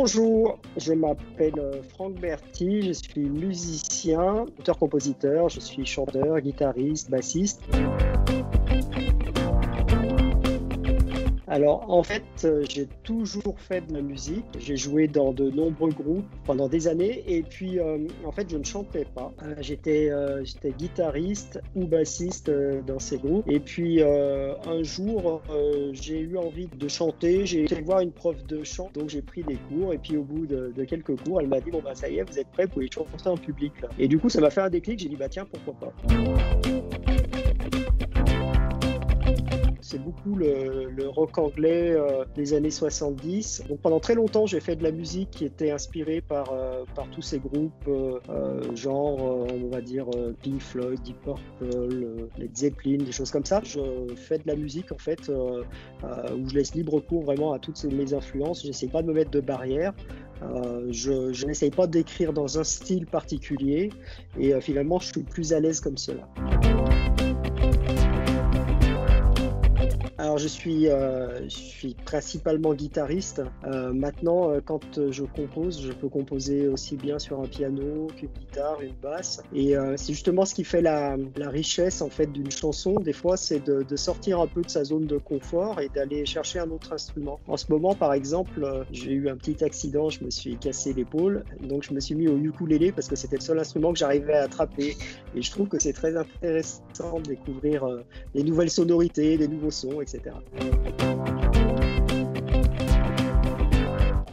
Bonjour, je m'appelle Franck Berti, je suis musicien, auteur-compositeur, je suis chanteur, guitariste, bassiste. Alors en fait, j'ai toujours fait de la musique, j'ai joué dans de nombreux groupes pendant des années et puis en fait je ne chantais pas. J'étais guitariste ou bassiste dans ces groupes et puis un jour j'ai eu envie de chanter, j'ai été voir une prof de chant, donc j'ai pris des cours et puis au bout de quelques cours elle m'a dit bon bah ça y est vous êtes prêts, vous pouvez chanter en public là. Et du coup ça m'a fait un déclic, j'ai dit bah tiens pourquoi pas. C'est beaucoup le rock anglais des années 70. Donc pendant très longtemps, j'ai fait de la musique qui était inspirée par tous ces groupes, on va dire Pink Floyd, Deep Purple, Led Zeppelin, des choses comme ça. Je fais de la musique en fait où je laisse libre cours vraiment à toutes mes influences. J'essaie pas de me mettre de barrières. Je n'essaye pas d'écrire dans un style particulier et finalement, je suis plus à l'aise comme cela. Alors je suis principalement guitariste. Maintenant, quand je compose, je peux composer aussi bien sur un piano qu'une guitare, une basse. Et c'est justement ce qui fait la richesse en fait d'une chanson. Des fois, c'est de sortir un peu de sa zone de confort et d'aller chercher un autre instrument. En ce moment, par exemple, j'ai eu un petit accident, je me suis cassé l'épaule, donc je me suis mis au ukulélé parce que c'était le seul instrument que j'arrivais à attraper. Et je trouve que c'est très intéressant de découvrir des nouvelles sonorités, des nouveaux sons, etc.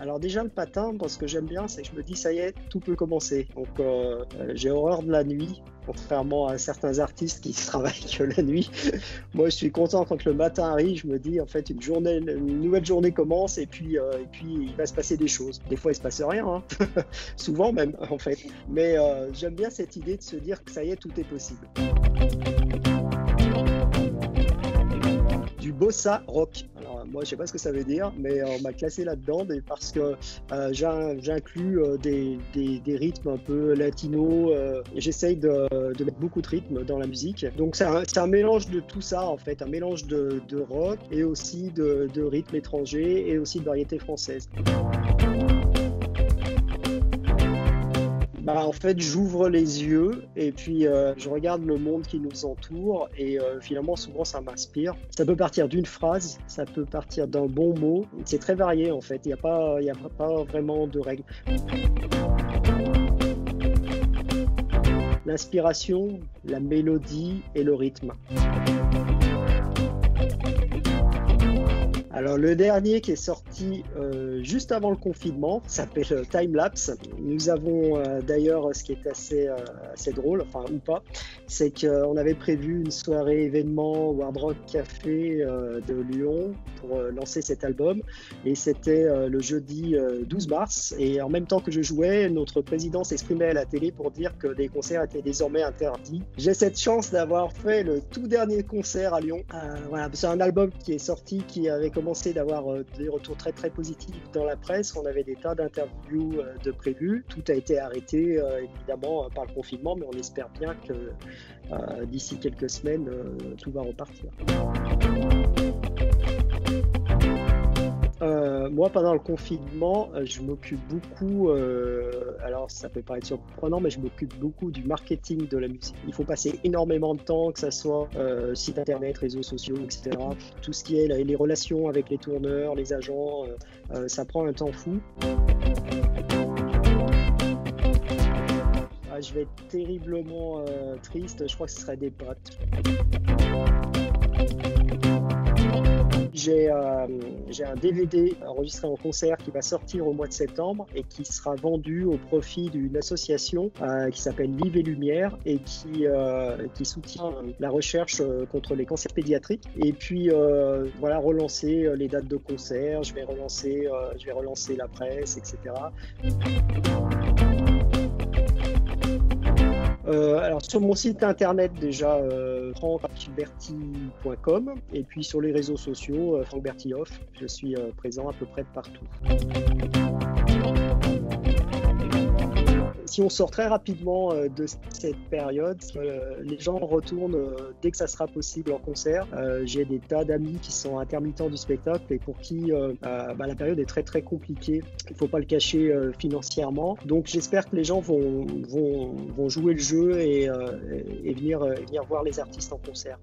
Alors déjà le patin, parce que j'aime bien, c'est que je me dis ça y est, tout peut commencer. Donc j'ai horreur de la nuit, contrairement à certains artistes qui travaillent que la nuit. Moi je suis content quand le matin arrive, je me dis en fait une nouvelle journée commence et puis il va se passer des choses. Des fois il se passe rien, hein. Souvent même en fait. Mais j'aime bien cette idée de se dire que ça y est, tout est possible. Du bossa rock. Alors moi je sais pas ce que ça veut dire, mais on m'a classé là-dedans parce que j'inclus des rythmes un peu latinos. J'essaye de mettre beaucoup de rythmes dans la musique. Donc c'est un mélange de tout ça en fait, un mélange de rock et aussi de rythmes étrangers et aussi de variétés françaises. En fait, j'ouvre les yeux et puis je regarde le monde qui nous entoure et finalement, souvent, ça m'inspire. Ça peut partir d'une phrase, ça peut partir d'un bon mot. C'est très varié en fait, il n'y a pas vraiment de règles. L'inspiration, la mélodie et le rythme. Alors le dernier qui est sorti juste avant le confinement s'appelle Time Lapse. Nous avons d'ailleurs ce qui est assez drôle, enfin ou pas, c'est qu'on avait prévu une soirée événement au Hard Rock Café de Lyon pour lancer cet album et c'était le jeudi 12 mars et en même temps que je jouais, notre président s'exprimait à la télé pour dire que les concerts étaient désormais interdits. J'ai cette chance d'avoir fait le tout dernier concert à Lyon. Voilà, c'est un album qui est sorti, qui avait commencé d'avoir des retours très très positifs dans la presse. On avait des tas d'interviews de prévues. Tout a été arrêté évidemment par le confinement, mais on espère bien que d'ici quelques semaines, tout va repartir. Moi, pendant le confinement, je m'occupe beaucoup, alors ça peut paraître surprenant, mais je m'occupe beaucoup du marketing de la musique. Il faut passer énormément de temps, que ce soit site internet, réseaux sociaux, etc. Tout ce qui est les relations avec les tourneurs, les agents, ça prend un temps fou. Je vais être terriblement triste, je crois que ce serait des potes. J'ai un DVD enregistré en concert qui va sortir au mois de septembre et qui sera vendu au profit d'une association qui s'appelle Live et Lumière et qui soutient la recherche contre les cancers pédiatriques. Et puis voilà, relancer les dates de concert, je vais relancer la presse, etc. Alors sur mon site internet déjà francberti.com et puis sur les réseaux sociaux Franck Berti Off, je suis présent à peu près de partout. si on sort très rapidement de cette période, les gens retournent dès que ça sera possible en concert. J'ai des tas d'amis qui sont intermittents du spectacle et pour qui la période est très très compliquée. Il ne faut pas le cacher financièrement. Donc j'espère que les gens vont jouer le jeu et venir voir les artistes en concert.